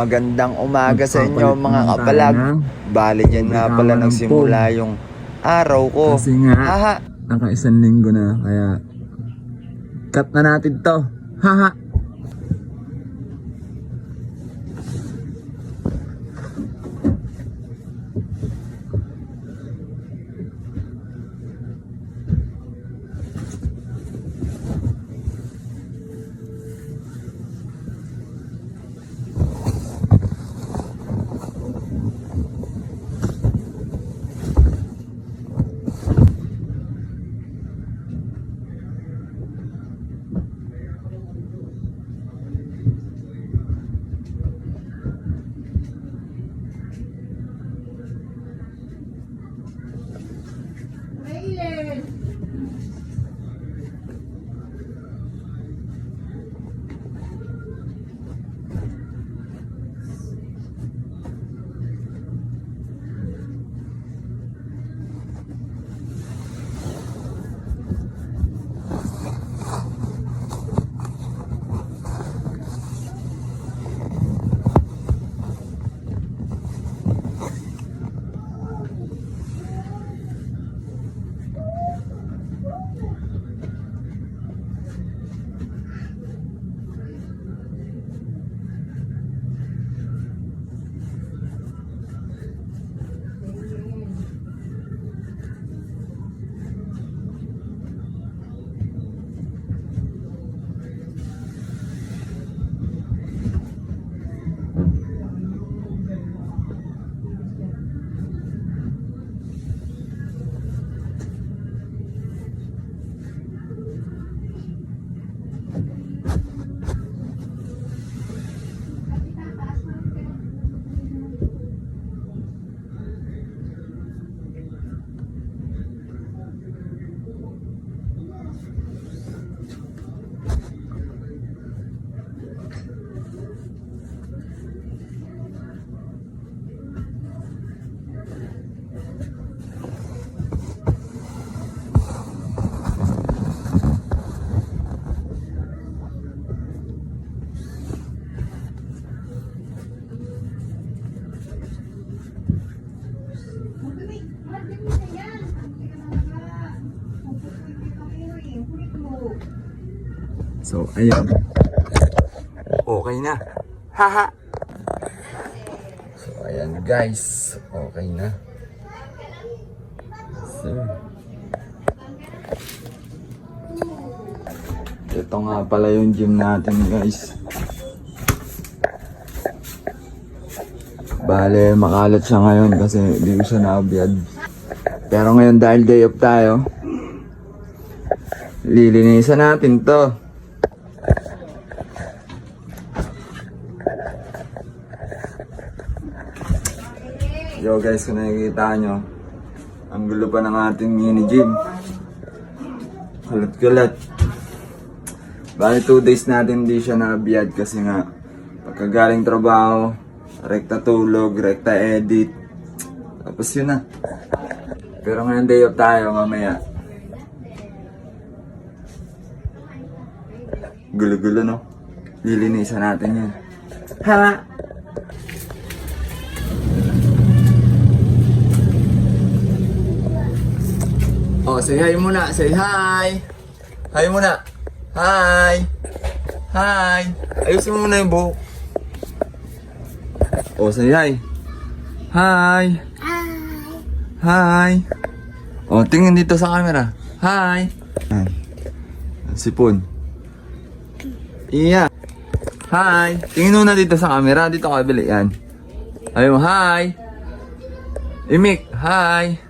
Magandang umaga sa inyo mga kapalag. Bali dyan nga pala nagsimula yung araw ko. Kasi nga, Haha. naka-isang linggo na, kaya cut na natin to. Haha. So, ayun. Okay na. Haha. So, ayan guys. Okay na. So, ito nga pala yung gym natin guys. Bale, makalat siya ngayon kasi di ko siya naabiyad. Pero ngayon dahil day off tayo, lilinisan natin to. Yo guys, kung nakikita nyo, ang gulo pa ng ating mini gym. Kalat-kalat. Bali 2 days natin hindi siya nabiyad kasi nga pagkagaling trabaho, rekta tulog, rekta edit. Tapos yun na. Pero ngayon day off tayo mamaya. Gulo-gulo no? Lilinisan natin yan. Ha! Oh, say hi muna. Say hi. Hi muna. Hi. Hi. Ayusin mo muna yung buhok. Oh, say hi. Hi. Hi. Oh, tingin dito sa camera. Hi. Sipon. Iya. Hi. Tingin muna dito sa camera. Dito ka bili yan. Ayun, hi. Imik. Hi.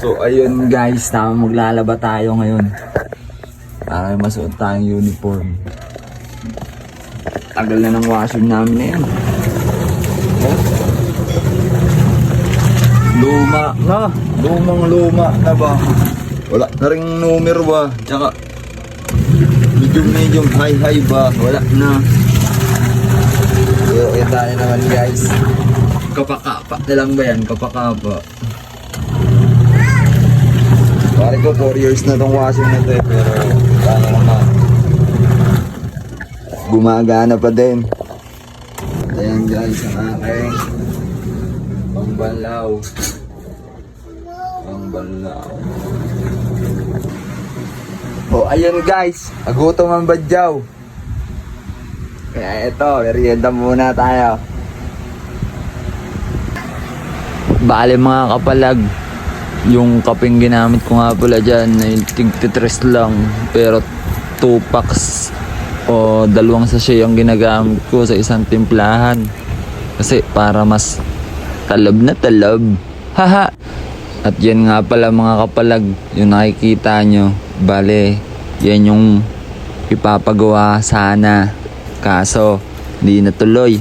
So ayun guys, maglalaba tayo ngayon para masuot tayong uniform. Tagal na ng washing namin. Luma na, lumang-luma na ba? Wala na rin numero ba? Tsaka medium, high ba? Wala na. So tayo naman guys. Kapakapa na lang ba yan? Kapakapa. Pare ko 4 years na tong washing na to eh, pero paano naman. gumagana pa din. Ayan guys, ang aking pambalaw. Pambalaw. Oh, ayun guys, nagutom ang badyaw. Kaya ito, merienda muna tayo. Bale mga kapalag, yung kapeng ginamit ko nga pala dyan ay tig-3 lang, pero 2 packs o 2 sachet yung ginagamit ko sa isang timplahan kasi para mas talab na talab. Haha. At yan nga pala mga kapalag, yung nakikita nyo, bale yan yung ipapagawa sana, kaso hindi natuloy,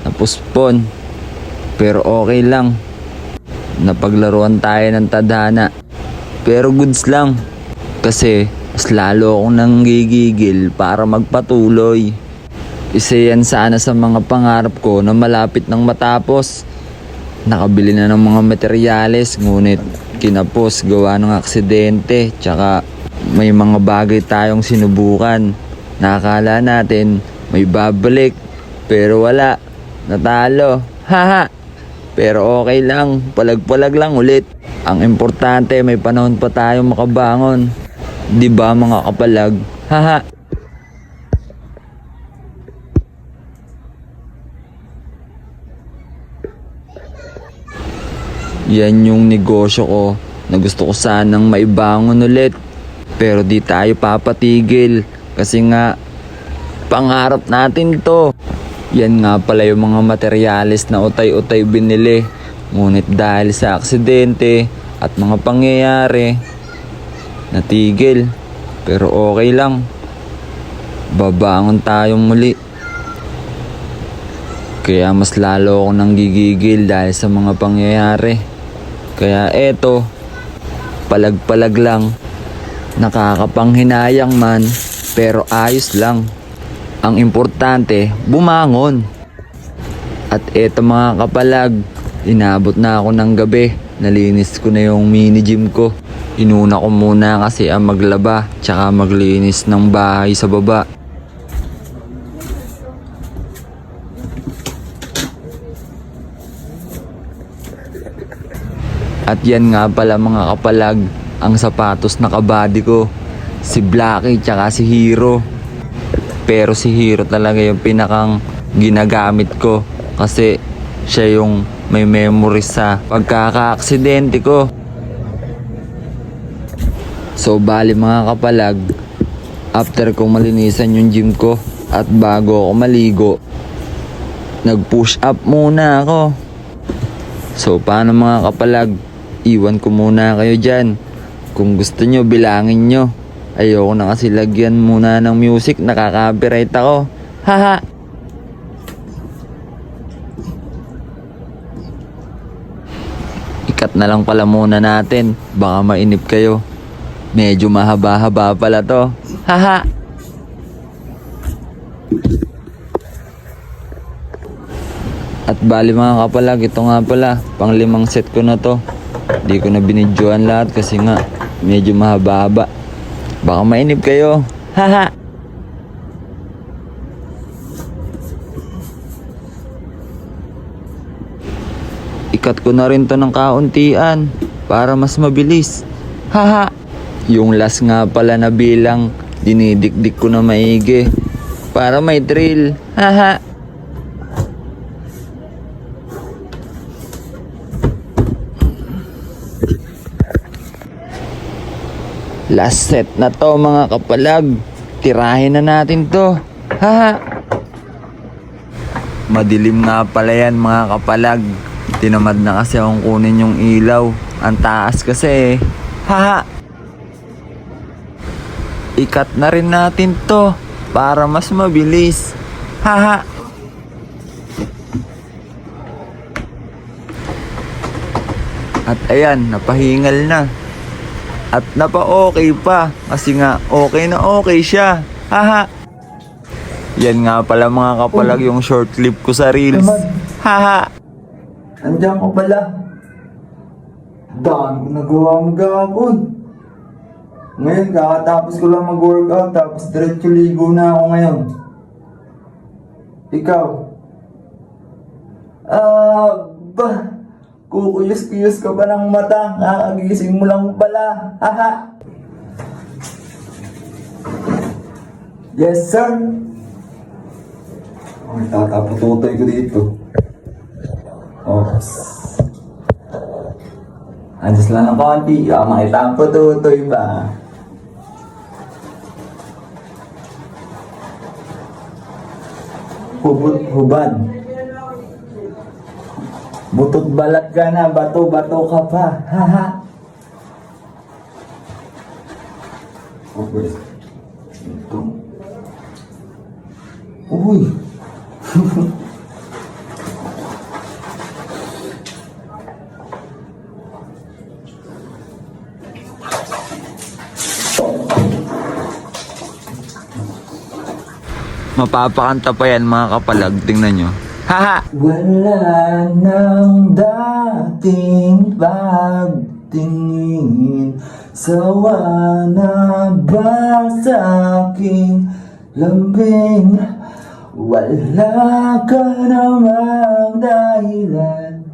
napuspon. Pero okay lang, napaglaruan tayo ng tadhana. Pero goods lang, kasi mas lalo akong nanggigigil para magpatuloy. Isa yan sana sa mga pangarap ko na malapit nang matapos. Nakabili na ng mga materyales, ngunit kinapos gawa ng aksidente. Tsaka may mga bagay tayong sinubukan. Nakakala natin may babalik, pero wala, natalo. Haha. Pero okay lang, palag-palag lang ulit. Ang importante, may panahon pa tayong makabangon. Di ba mga kapalag? Haha. Yan yung negosyo ko na gusto ko sanang maibangon ulit. Pero di tayo papatigil kasi nga pangarap natin to. Yan nga pala yung mga materyales na utay-utay binili. Ngunit dahil sa aksidente at mga pangyayari, natigil. Pero okay lang, babangon tayong muli. Kaya mas lalo ako nang gigigil dahil sa mga pangyayari. Kaya eto, palag-palag lang. Nakakapanghinayang man, pero ayos lang. Ang importante, bumangon. At eto mga kapalag, inabot na ako ng gabi. Nalinis ko na yung mini gym ko. Inuna ko muna kasi ang maglaba tsaka maglinis ng bahay sa baba. At yan nga pala mga kapalag, ang sapatos na kabady ko. Si Blacky tsaka si Hero. Pero si Hero talaga yung pinakang ginagamit ko kasi siya yung may memory sa pagkaka-aksidente ko. So bali mga kapalag, after kong malinisan yung gym ko at bago ako maligo, nag-push up muna ako. So paano mga kapalag, iwan ko muna kayo dyan. Kung gusto nyo, bilangin nyo. Ayoko na kasi lagyan muna ng music, nakaka-copyright ako. Haha. Ikat na lang pala muna natin, baka mainip kayo. Medyo mahaba-haba pala to. Haha. At bali mga kapalag, ito nga pala, pang 5 set ko na to. Di ko na binidyoan lahat kasi nga medyo mahaba-haba. Baka mainip kayo. Haha. Ikat ko na rin to ng kauntian para mas mabilis. Haha. Yung last nga pala na bilang, dinidikdik ko na maigi para may thrill. Haha. Last set na to mga kapalag. Tirahin na natin to. Haha. Madilim nga pala yan mga kapalag. Tinamad na kasi akong kunin yung ilaw. Ang taas kasi. Haha. Ikat na rin natin to para mas mabilis. Haha. At ayan, napahingal na. At napa-okay pa kasi nga okay na okay siya. Haha. Yan nga pala mga kapalag yung short clip ko sa reels. Haha. Andiyan ko pala. Dami ko nagawa magagod. Ngayon kakatapos ko lang mag-workout tapos diretso ligo na ako ngayon. Ikaw? Kukuyos-kuyos ka ba ng mata? Kakagising mo lang pala. Haha. Yes, sir. Ay, tatapututoy ko dito. Oh. Andiyan lang ng konti. Makita ang pututoy ba? Hubad. Butot balat ka na, bato-bato ka pa. Haha. Okay. Ito. Uy. Mapapakanta pa yan mga kapalag, tingnan nyo. Haha! Wala nang dating pagtingin. Sawa na ba sa aking lambing? Wala ka namang dahilan.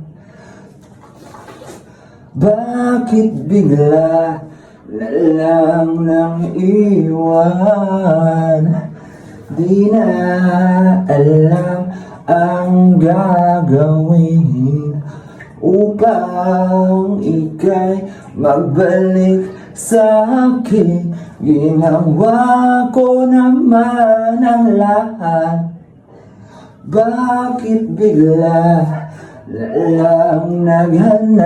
Bakit bigla na lang nang iwan? Di na alam ang gagawin upang ika'y magbalik sa akin. Ginawa ko naman ang lahat. Bakit bigla na lang naghanap?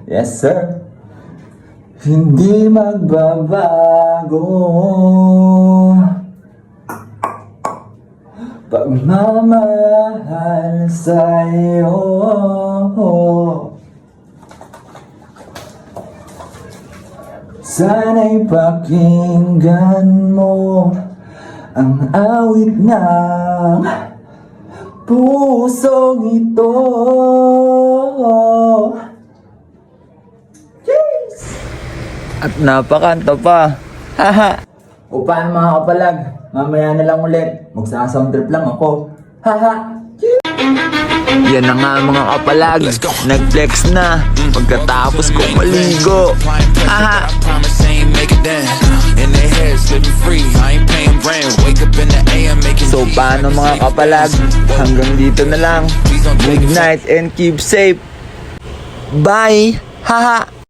Yes, sir. Hindi magbabago pagmamahal sa'yo. Sana'y pakinggan mo ang awit ng pusong ito. At napakanta pa. Haha! O paano mga kapalag? Mamaya na lang ulit. Magsasound trip lang ako. Haha! Yan na nga mga kapalag. Nag-flex na pagkatapos kong maligo. Haha! So paano mga kapalag? Hanggang dito na lang. Good night and keep safe. Bye! Haha!